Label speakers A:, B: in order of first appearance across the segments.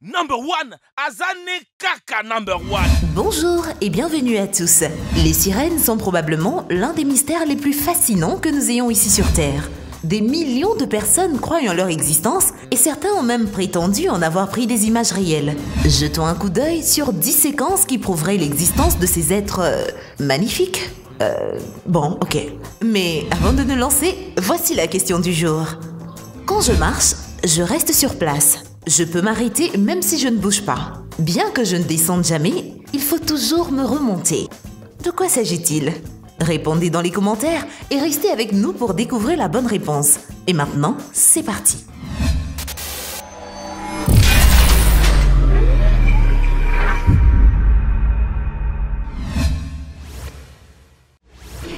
A: Number one, Azane Kaka number one.
B: Bonjour et bienvenue à tous. Les sirènes sont probablement l'un des mystères les plus fascinants que nous ayons ici sur Terre. Des millions de personnes croient en leur existence et certains ont même prétendu en avoir pris des images réelles. Jetons un coup d'œil sur 10 séquences qui prouveraient l'existence de ces êtres magnifiques. Bon, ok. Mais avant de nous lancer, voici la question du jour. Quand je marche, je reste sur place. Je peux m'arrêter même si je ne bouge pas. Bien que je ne descende jamais, il faut toujours me remonter. De quoi s'agit-il? Répondez dans les commentaires et restez avec nous pour découvrir la bonne réponse. Et maintenant, c'est parti.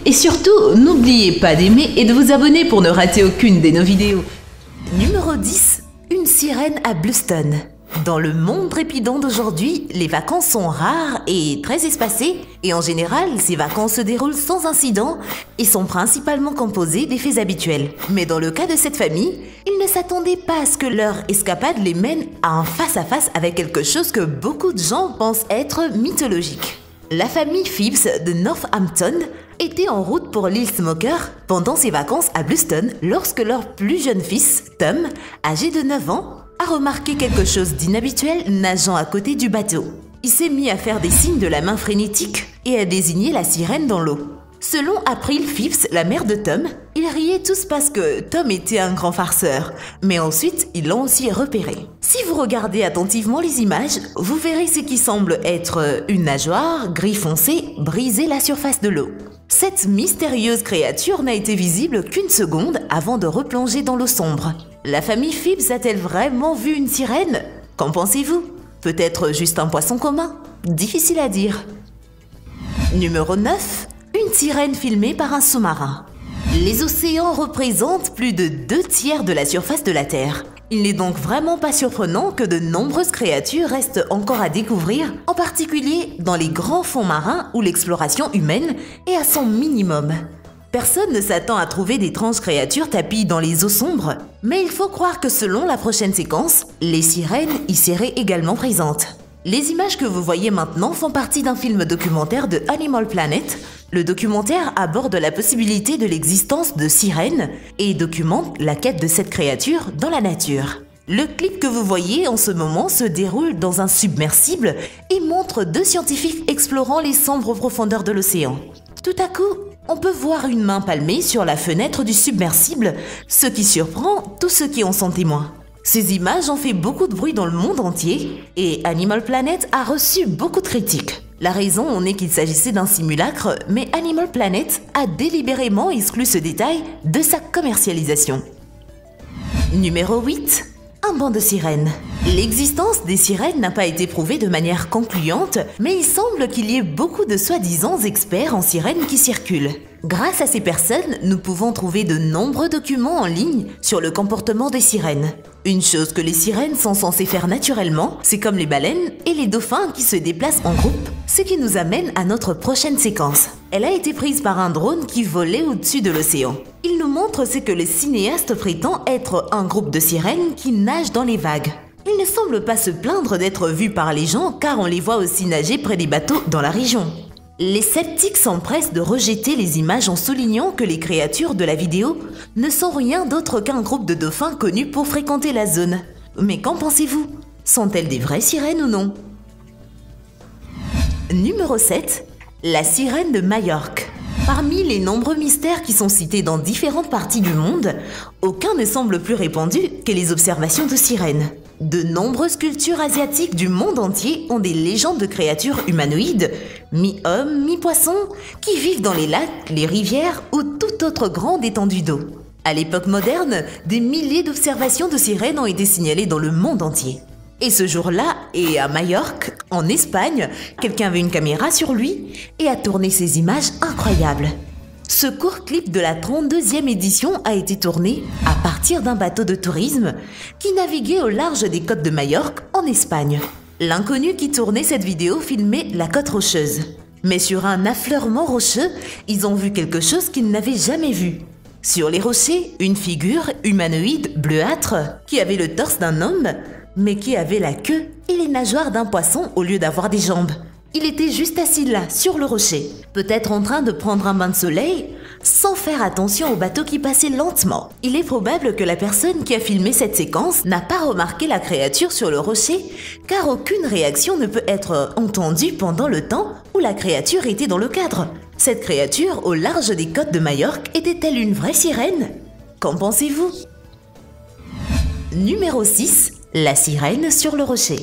B: Et surtout, n'oubliez pas d'aimer et de vous abonner pour ne rater aucune de nos vidéos. Numéro 10. Une sirène à Bluestone. Dans le monde trépidant d'aujourd'hui, les vacances sont rares et très espacées, et en général, ces vacances se déroulent sans incident et sont principalement composées des faits habituels. Mais dans le cas de cette famille, ils ne s'attendaient pas à ce que leur escapade les mène à un face-à-face avec quelque chose que beaucoup de gens pensent être mythologique. La famille Phibbs de Northampton était en route pour l'île Smoker pendant ses vacances à Bluestone lorsque leur plus jeune fils, Tom, âgé de 9 ans, a remarqué quelque chose d'inhabituel nageant à côté du bateau. Il s'est mis à faire des signes de la main frénétique et à désigner la sirène dans l'eau. Selon April Phibbs, la mère de Tom, ils riaient tous parce que Tom était un grand farceur, mais ensuite ils l'ont aussi repéré. Si vous regardez attentivement les images, vous verrez ce qui semble être une nageoire gris foncé briser la surface de l'eau. Cette mystérieuse créature n'a été visible qu'une seconde avant de replonger dans l'eau sombre. La famille Phibbs a-t-elle vraiment vu une sirène? Qu'en pensez-vous? Peut-être juste un poisson commun? Difficile à dire. Numéro 9. Une sirène filmée par un sous-marin. Les océans représentent plus de 2/3 de la surface de la Terre. Il n'est donc vraiment pas surprenant que de nombreuses créatures restent encore à découvrir, en particulier dans les grands fonds marins où l'exploration humaine est à son minimum. Personne ne s'attend à trouver d'étranges créatures tapies dans les eaux sombres, mais il faut croire que selon la prochaine séquence, les sirènes y seraient également présentes. Les images que vous voyez maintenant font partie d'un film documentaire de Animal Planet. Le documentaire aborde la possibilité de l'existence de sirènes et documente la quête de cette créature dans la nature. Le clip que vous voyez en ce moment se déroule dans un submersible et montre 2 scientifiques explorant les sombres profondeurs de l'océan. Tout à coup, on peut voir une main palmée sur la fenêtre du submersible, ce qui surprend tous ceux qui en sont témoins. Ces images ont fait beaucoup de bruit dans le monde entier et Animal Planet a reçu beaucoup de critiques. La raison en est qu'il s'agissait d'un simulacre, mais Animal Planet a délibérément exclu ce détail de sa commercialisation. Numéro 8. Un banc de sirènes. L'existence des sirènes n'a pas été prouvée de manière concluante, mais il semble qu'il y ait beaucoup de soi-disant experts en sirènes qui circulent. Grâce à ces personnes, nous pouvons trouver de nombreux documents en ligne sur le comportement des sirènes. Une chose que les sirènes sont censées faire naturellement, c'est comme les baleines et les dauphins qui se déplacent en groupe, ce qui nous amène à notre prochaine séquence. Elle a été prise par un drone qui volait au-dessus de l'océan. Il nous montre ce que le cinéaste prétend être un groupe de sirènes qui nagent dans les vagues. Ils ne semblent pas se plaindre d'être vus par les gens car on les voit aussi nager près des bateaux dans la région. Les sceptiques s'empressent de rejeter les images en soulignant que les créatures de la vidéo ne sont rien d'autre qu'un groupe de dauphins connus pour fréquenter la zone. Mais qu'en pensez-vous? Sont-elles des vraies sirènes ou non? Numéro 7. La sirène de Majorque. Parmi les nombreux mystères qui sont cités dans différentes parties du monde, aucun ne semble plus répandu que les observations de sirènes. De nombreuses cultures asiatiques du monde entier ont des légendes de créatures humanoïdes, mi-hommes, mi-poissons, qui vivent dans les lacs, les rivières ou toute autre grande étendue d'eau. À l'époque moderne, des milliers d'observations de sirènes ont été signalées dans le monde entier. Et ce jour-là, et à Majorque, en Espagne, quelqu'un avait une caméra sur lui et a tourné ces images incroyables. Ce court clip de la 32e édition a été tourné à partir d'un bateau de tourisme qui naviguait au large des côtes de Majorque en Espagne. L'inconnu qui tournait cette vidéo filmait la côte rocheuse. Mais sur un affleurement rocheux, ils ont vu quelque chose qu'ils n'avaient jamais vu. Sur les rochers, une figure humanoïde bleuâtre qui avait le torse d'un homme, mais qui avait la queue et les nageoires d'un poisson au lieu d'avoir des jambes. Il était juste assis là, sur le rocher, peut-être en train de prendre un bain de soleil, sans faire attention au bateau qui passait lentement. Il est probable que la personne qui a filmé cette séquence n'a pas remarqué la créature sur le rocher, car aucune réaction ne peut être entendue pendant le temps où la créature était dans le cadre. Cette créature, au large des côtes de Majorque, était-elle une vraie sirène? Qu'en pensez-vous? Numéro 6. La sirène sur le rocher.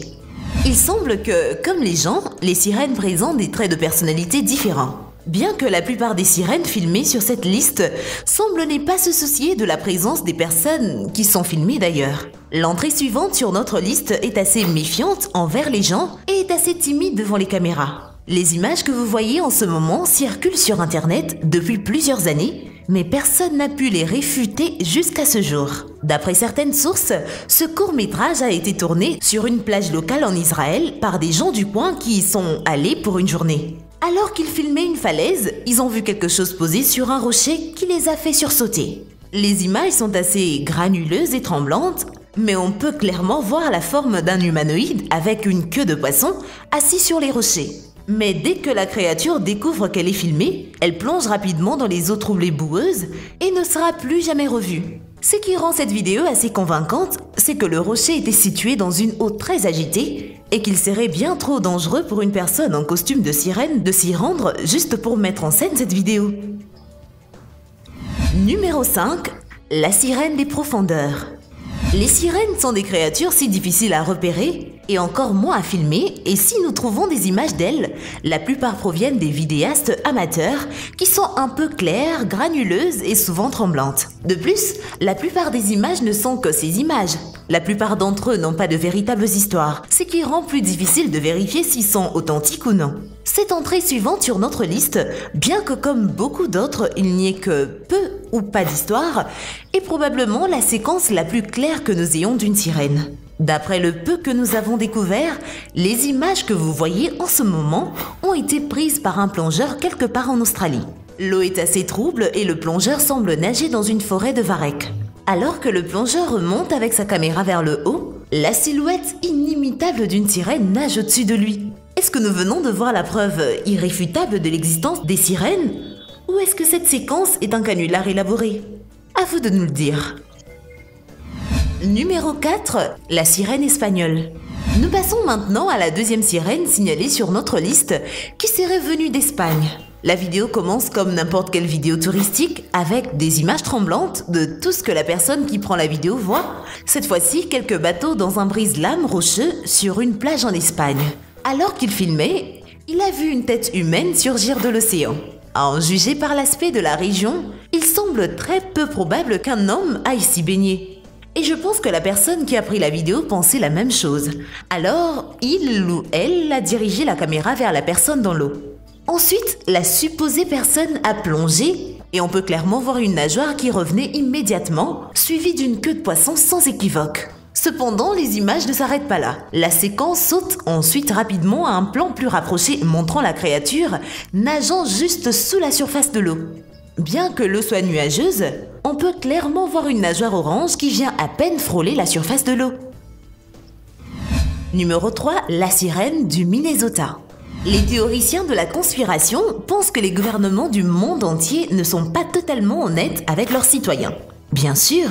B: Il semble que, comme les gens, les sirènes présentent des traits de personnalité différents. Bien que la plupart des sirènes filmées sur cette liste semblent ne pas se soucier de la présence des personnes qui sont filmées d'ailleurs. L'entrée suivante sur notre liste est assez méfiante envers les gens et est assez timide devant les caméras. Les images que vous voyez en ce moment circulent sur Internet depuis plusieurs années, mais personne n'a pu les réfuter jusqu'à ce jour. D'après certaines sources, ce court-métrage a été tourné sur une plage locale en Israël par des gens du coin qui y sont allés pour une journée. Alors qu'ils filmaient une falaise, ils ont vu quelque chose poser sur un rocher qui les a fait sursauter. Les images sont assez granuleuses et tremblantes, mais on peut clairement voir la forme d'un humanoïde avec une queue de poisson assis sur les rochers. Mais dès que la créature découvre qu'elle est filmée, elle plonge rapidement dans les eaux troublées boueuses et ne sera plus jamais revue. Ce qui rend cette vidéo assez convaincante, c'est que le rocher était situé dans une eau très agitée et qu'il serait bien trop dangereux pour une personne en costume de sirène de s'y rendre juste pour mettre en scène cette vidéo. Numéro 5. La sirène des profondeurs. Les sirènes sont des créatures si difficiles à repérer et encore moins à filmer, et si nous trouvons des images d'elles, la plupart proviennent des vidéastes amateurs qui sont un peu claires, granuleuses et souvent tremblantes. De plus, la plupart des images ne sont que ces images. La plupart d'entre eux n'ont pas de véritables histoires, ce qui rend plus difficile de vérifier s'ils sont authentiques ou non. Cette entrée suivante sur notre liste, bien que comme beaucoup d'autres, il n'y ait que peu ou pas d'histoire, est probablement la séquence la plus claire que nous ayons d'une sirène. D'après le peu que nous avons découvert, les images que vous voyez en ce moment ont été prises par un plongeur quelque part en Australie. L'eau est assez trouble et le plongeur semble nager dans une forêt de varech. Alors que le plongeur remonte avec sa caméra vers le haut, la silhouette inimitable d'une sirène nage au-dessus de lui. Est-ce que nous venons de voir la preuve irréfutable de l'existence des sirènes? Ou est-ce que cette séquence est un canular élaboré? À vous de nous le dire. Numéro 4. La sirène espagnole. Nous passons maintenant à la deuxième sirène signalée sur notre liste qui serait venue d'Espagne. La vidéo commence comme n'importe quelle vidéo touristique avec des images tremblantes de tout ce que la personne qui prend la vidéo voit. Cette fois-ci, quelques bateaux dans un brise-lames rocheux sur une plage en Espagne. Alors qu'il filmait, il a vu une tête humaine surgir de l'océan. À en juger par l'aspect de la région, il semble très peu probable qu'un homme aille s'y baigner. Et je pense que la personne qui a pris la vidéo pensait la même chose. Alors, il ou elle a dirigé la caméra vers la personne dans l'eau. Ensuite, la supposée personne a plongé et on peut clairement voir une nageoire qui revenait immédiatement, suivie d'une queue de poisson sans équivoque. Cependant, les images ne s'arrêtent pas là. La séquence saute ensuite rapidement à un plan plus rapproché montrant la créature nageant juste sous la surface de l'eau. Bien que l'eau soit nuageuse, on peut clairement voir une nageoire orange qui vient à peine frôler la surface de l'eau. Numéro 3. La sirène du Minnesota. Les théoriciens de la conspiration pensent que les gouvernements du monde entier ne sont pas totalement honnêtes avec leurs citoyens. Bien sûr,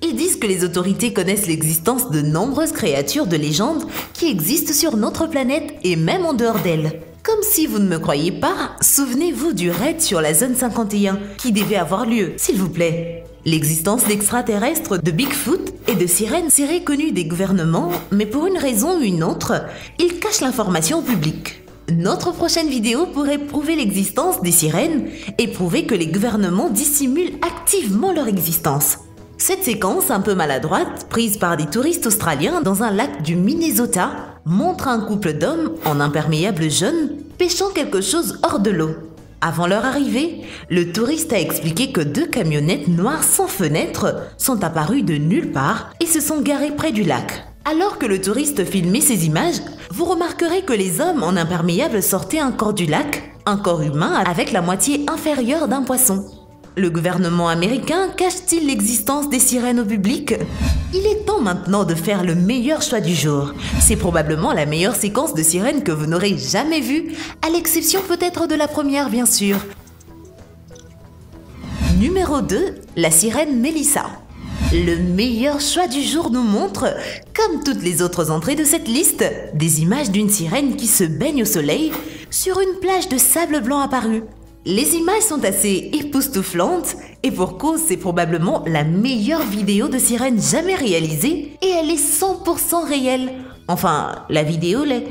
B: ils disent que les autorités connaissent l'existence de nombreuses créatures de légende qui existent sur notre planète et même en dehors d'elle. Comme si vous ne me croyez pas, souvenez-vous du raid sur la zone 51 qui devait avoir lieu, s'il vous plaît. L'existence d'extraterrestres, de Bigfoot et de sirènes serait connue des gouvernements, mais pour une raison ou une autre, ils cachent l'information au public. Notre prochaine vidéo pourrait prouver l'existence des sirènes et prouver que les gouvernements dissimulent activement leur existence. Cette séquence un peu maladroite, prise par des touristes australiens dans un lac du Minnesota, montre un couple d'hommes en imperméable jaune pêchant quelque chose hors de l'eau. Avant leur arrivée, le touriste a expliqué que 2 camionnettes noires sans fenêtre sont apparues de nulle part et se sont garées près du lac. Alors que le touriste filmait ces images, vous remarquerez que les hommes en imperméable sortaient un corps du lac, un corps humain avec la moitié inférieure d'un poisson. Le gouvernement américain cache-t-il l'existence des sirènes au public? Il est temps maintenant de faire le meilleur choix du jour. C'est probablement la meilleure séquence de sirènes que vous n'aurez jamais vue, à l'exception peut-être de la première bien sûr. Numéro 2, la sirène Mélissa. Le meilleur choix du jour nous montre, comme toutes les autres entrées de cette liste, des images d'une sirène qui se baigne au soleil sur une plage de sable blanc apparue. Les images sont assez époustouflantes et pour cause c'est probablement la meilleure vidéo de sirène jamais réalisée et elle est 100% réelle. Enfin, la vidéo l'est.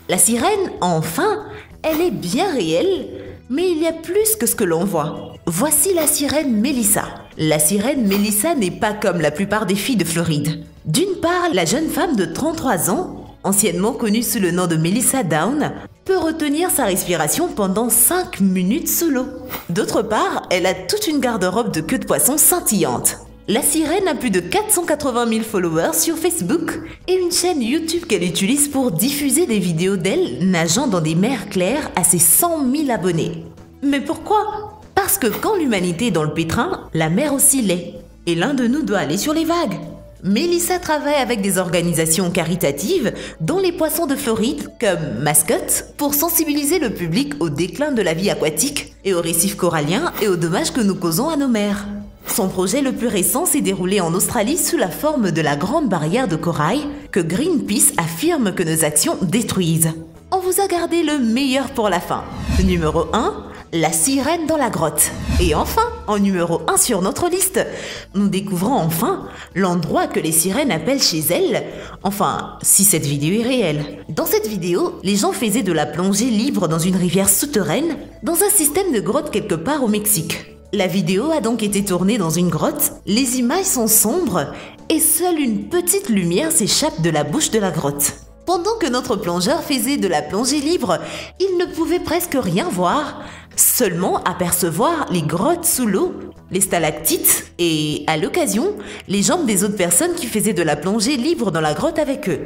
B: La sirène, enfin, elle est bien réelle, mais il y a plus que ce que l'on voit. Voici la sirène Mélissa. La sirène Mélissa n'est pas comme la plupart des filles de Floride. D'une part, la jeune femme de 33 ans, anciennement connue sous le nom de Melissa Down, peut retenir sa respiration pendant 5 minutes sous l'eau. D'autre part, elle a toute une garde-robe de queue de poisson scintillante. La sirène a plus de 480 000 followers sur Facebook et une chaîne YouTube qu'elle utilise pour diffuser des vidéos d'elle nageant dans des mers claires à ses 100 000 abonnés. Mais pourquoi? Parce que quand l'humanité est dans le pétrin, la mer aussi l'est. Et l'un de nous doit aller sur les vagues. Mélissa travaille avec des organisations caritatives, dont les poissons de Floride, comme Mascotte, pour sensibiliser le public au déclin de la vie aquatique et aux récifs coralliens et aux dommages que nous causons à nos mers. Son projet le plus récent s'est déroulé en Australie sous la forme de la Grande Barrière de Corail que Greenpeace affirme que nos actions détruisent. On vous a gardé le meilleur pour la fin. Numéro 1, la sirène dans la grotte. Et enfin, en numéro 1 sur notre liste, nous découvrons enfin l'endroit que les sirènes appellent chez elles. Enfin, si cette vidéo est réelle. Dans cette vidéo, les gens faisaient de la plongée libre dans une rivière souterraine, dans un système de grotte quelque part au Mexique. La vidéo a donc été tournée dans une grotte, les images sont sombres et seule une petite lumière s'échappe de la bouche de la grotte. Pendant que notre plongeur faisait de la plongée libre, il ne pouvait presque rien voir, seulement apercevoir les grottes sous l'eau, les stalactites et, à l'occasion, les jambes des autres personnes qui faisaient de la plongée libre dans la grotte avec eux.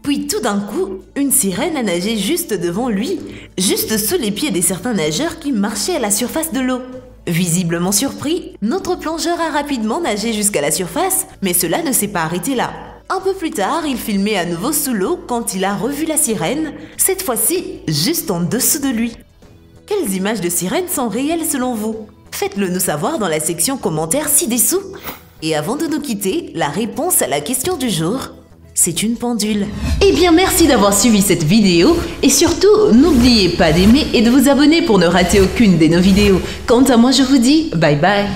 B: Puis tout d'un coup, une sirène a nagé juste devant lui, juste sous les pieds des certains nageurs qui marchaient à la surface de l'eau. Visiblement surpris, notre plongeur a rapidement nagé jusqu'à la surface, mais cela ne s'est pas arrêté là. Un peu plus tard, il filmait à nouveau sous l'eau quand il a revu la sirène, cette fois-ci juste en dessous de lui. Quelles images de sirènes sont réelles selon vous? Faites-le nous savoir dans la section commentaires ci-dessous. Et avant de nous quitter, la réponse à la question du jour, c'est une pendule. Eh bien merci d'avoir suivi cette vidéo et surtout n'oubliez pas d'aimer et de vous abonner pour ne rater aucune de nos vidéos. Quant à moi je vous dis bye bye.